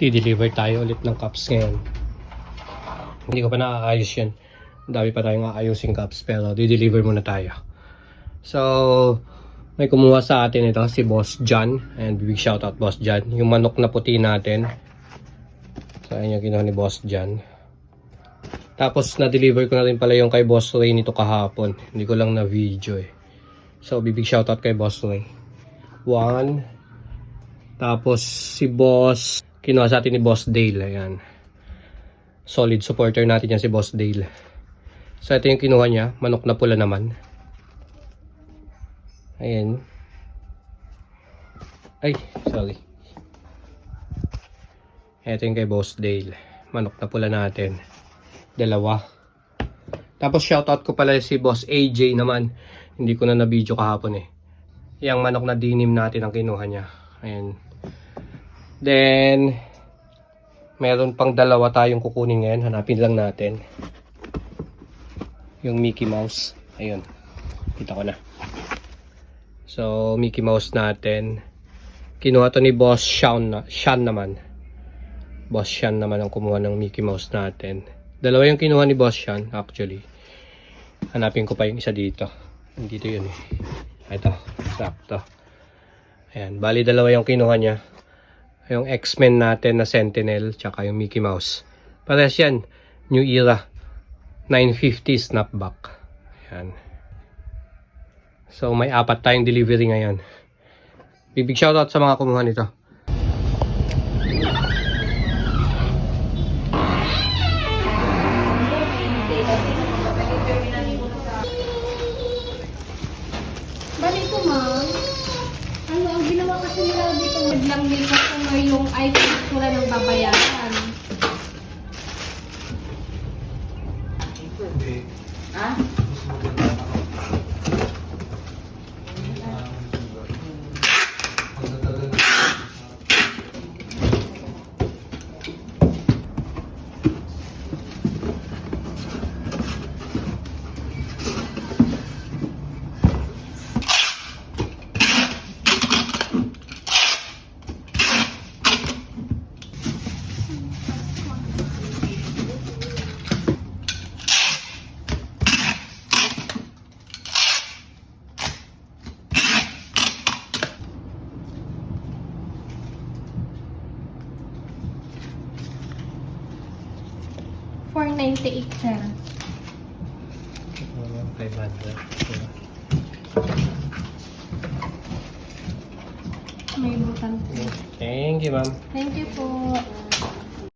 di-deliver tayo ulit ng cups ngayon. Hindi ko pa naaayos yan. Dami pa tayong aayusin cups, pero di-deliver muna tayo. So, may kumuha sa atin ito, si Boss John. And big shoutout Boss John. Yung manok na puti natin. So, ayun yung kinuha ni Boss John. Tapos, na-deliver ko na rin pala yung kay Boss Ray nito kahapon. Hindi ko lang na-video eh. So, big shoutout kay Boss Ray. 1. Tapos, si Boss, kinuha sa atin ni Boss Dale. Ayan. Solid supporter natin yan si Boss Dale. So, ito yung kinuha niya. Manok na pula naman. Ayan. Ay, sorry. Ito yung kay Boss Dale. Manok na pula natin. 2. Tapos shoutout ko pala si Boss AJ naman. Hindi ko na na-video kahapon eh. Yung manok na denim natin ang kinuha niya. Ayan. Then, meron pang 2 tayong kukunin ngayon. Hanapin lang natin. Yung Mickey Mouse. Ayun. Kita ko na. So, Mickey Mouse natin. Kinuha to ni Boss Sean naman. Boss Sean naman ang kumuha ng Mickey Mouse natin. 2 yung kinuha ni Boss Sean, actually. Hanapin ko pa yung isa dito. Dito yun eh. Ito, sakto. Ayan, bali 2 yung kinuha niya. Yung X-Men natin na Sentinel, tsaka yung Mickey Mouse. Parehas yan, New Era. 950 snapback. Ayan. So, may 4 tayong delivery ngayon. Big shoutout sa mga kumuha nito. Bali ko, ma'am. Ano, ang ginawa kasi nila dito, madlang din customer yung item sura ng babayaran. Ah? $498, sir. 500. May butang po. Thank you, ma'am. Thank you po.